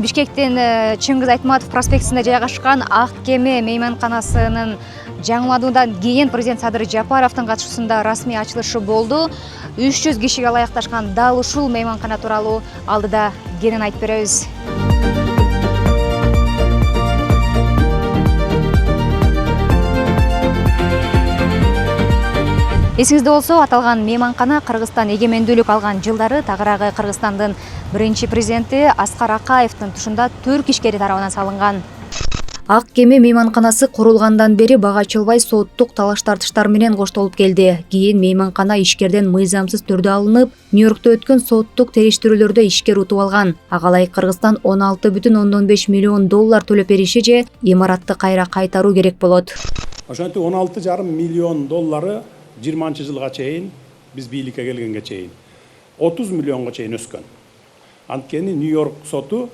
Бишкектин Чыңгыз Айтматов проспектисинде жайгашкан Ак Кеме мейманканасынын жаңылануудан кийин президент Садыр Жапаровдун катышуусунда расмий ачылышы болду. 300 кишиге ылайыкташкан дал ушул мейманкана тууралуу алдыда кенен айтып беребиз. Эсиңизде болсо, аталган мейманкана Кыргызстан эгемендүүлүк алган жылдары тагыраагы Кыргызстандын биринчи президенти Аскар Акаевдин тушунда Түрк ишкери тарабынан салынган. Ак Кеме мейманканасы курулгандан бери бага ачылбай соттук талаш-тартыштар менен коштолуп келди. Кийин мейманкана ишкерден мыйзамсыз түрдө алынып, Нью-Йоркто өткөн соттук териштирүүлөрдө ишкер утуп алган. Ага ылайык Кыргызстан 16,5 миллион доллар төлөп бериши же имаратты кайра кайтаруу керек болот. Ошентип 16,5 миллион доллары 20-жылга чейин биз бийликке келгенге чейин 30 миллионго чейин өскөн. Анткени Нью-Йорк соту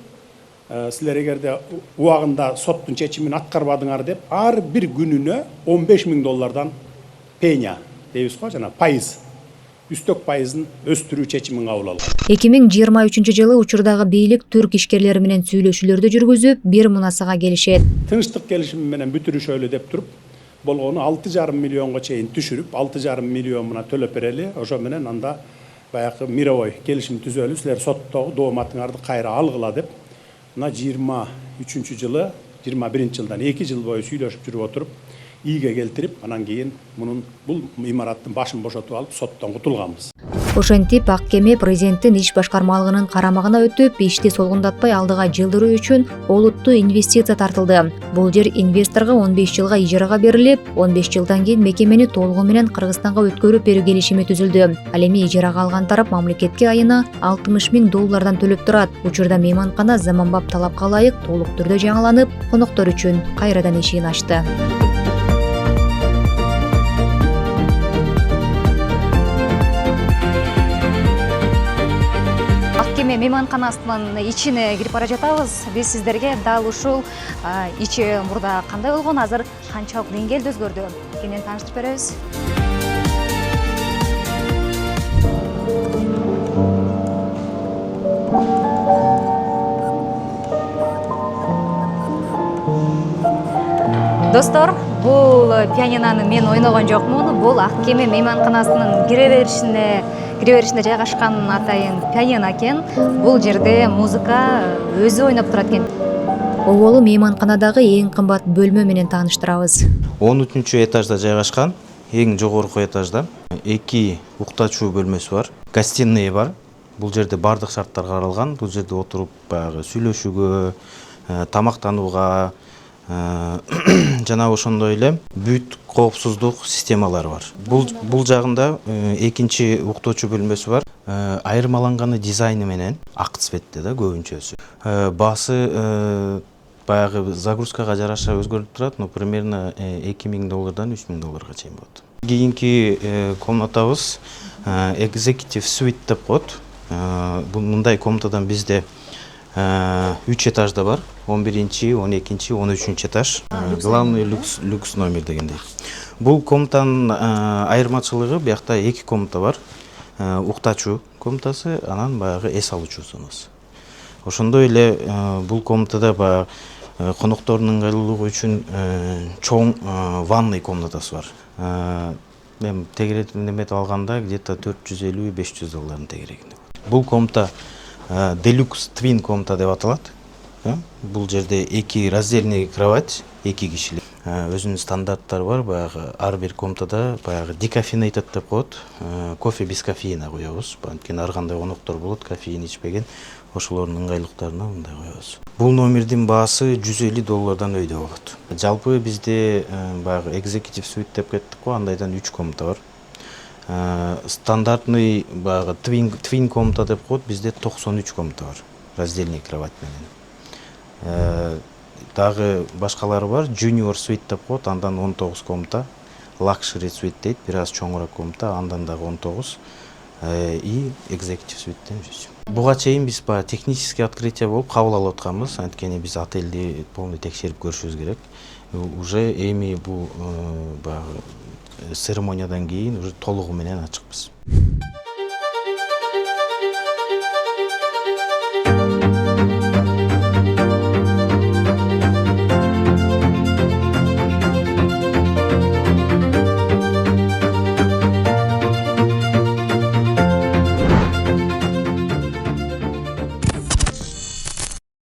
силер эгерде убагында соттун чечимин аткарбадыңар деп, ар бир күнүнө 15 миң доллардан пеня дейбиз го, жана пайыз, үстөк пайызын өстүрүү чечимин кабыл алган. 2023-жылы учурдагы бийлик түрк ишкерлери менен сүйлөшүүлөрдү жүргүзүп, бир мунасага келишет. Тынчтык келишими менен бүтүрүшөлү деп туруп, болгону 6,5 миллионго чейин түшүрүп, 6,5 миллион мына төлөп берели. Ошо менен анда баягы мировой келишим түзөлүп, силер соттогу дооматыңарды кайра алгыла деп, мына 23-жылы, 21-жылдан 2 жыл бою сүйлөшүп жүрүп отуруп, ийге келтирип, анан кийин бул имараттын башын бошотуп алып, соттон кутулганбыз. Ошентип, Ак Кеме президенттин иш башкармалыгынын карамагына өтүп, ишти солгундатпай алдыга жылдыруу үчүн олуттуу инвестиция тартылды. Бул жер инвесторго 15 жылга ижарага берилип, 15 жылдан кийин мекемени толугу менен Кыргызстанга өткөрүп берүү келишими түзүлдү. Ал эми ижарага алган тарап мамлекетке айына 60 миң доллардан төлөп турат. Учурда мейманкана заманбап талапка ылайык толук түрдө жаңыланып, коноктор үчүн кайрадан эшигин ачты. Мейманканасынын ичине кирип бара жатабыз. Биз сиздерге дал ушул ичи мурда кандай болгон, азыр канчалык деңгээлде өзгөрдү экенин тааныштырып беребиз. Достор, бул пианинаны мен ойногон жокмун. Бул Ак Кеме мейманканасынын кире беришинде жайгашкан атайын пианино экен. Бул жерде музыка өзү ойноп турат экен. Оболу мейманканадагы эң кымбат бөлмө менен тааныштырабыз. 13 этажда жайгашкан, эң жогорку этажда 2 уктачуу бөлмөсү бар, гостиная бар. Бул жерде бардык шарттар каралган. Бул жерде отуруп баягы сүйлөшүүгө, тамактанууга, жана ошондой эле бүт коопсуздук системалары бар. Бул жагында экинчи уктоочу бөлмөсү бар. Айырмаланганы дизайны менен ак цветте да көбүнчөсү. Баасы баягы загрузкага жараша өзгөрүп турат, но примерно 2 миң доллардан 3 миң долларга чейин болот. Кийинки комнатабыз executive suite деп коет. Мындай комнатадан бизде 3 этажда бар. 11-чи, 12-чи, 13-чи этаж. Главный люкс номер дегендей. Бул комнатанын айырмачылыгы, биякта 2 комната бар. Уктачуу комнатасы, анан баягы эс алуучу зонасы. Ошондой эле бул комнатада баягы коноктордун ыңгайлуулугу үчүн чоң ванный комнатасы бар. Мен тегерегин эметип алганда где-то 450-500 доллардын тегерегинде. Бул комната Deluxe Twin комната деп аталат. Бул жерде 2 раздельный кровать, 2 кишилик. Өзүнүн стандарттары бар. Баягы ар бир комнатада баягы decaffeinated деп коет. Кофе без кофеина коебуз. Анткени ар кандай коноктор болот, кофеин ичпеген. Ошолордун ыңгайлыктарына мындай коебуз. Бул номердин баасы 150 доллардан өйдө болот. Жалпы бизде баягы executive suite деп кеттик го, андайдан 3 комната бар. Стандартный баягы twin комната деп коет, бизде 93 комната бар. Раздельный кровать менен. Дагы башкалары бар. Junior suite деп коет, андан 19 комната. Luxury suite дейт, бир аз чоңураак комната, андан дагы 19. И executive suite'тен 100. Буга чейин биз технический открытие болуп кабыл алып атканбыз. Анткени биз отелди полный текшерип көрүшүбүз керек. Уже эми бул баягы церемониядан кийин уже толугу менен ачыкпыз.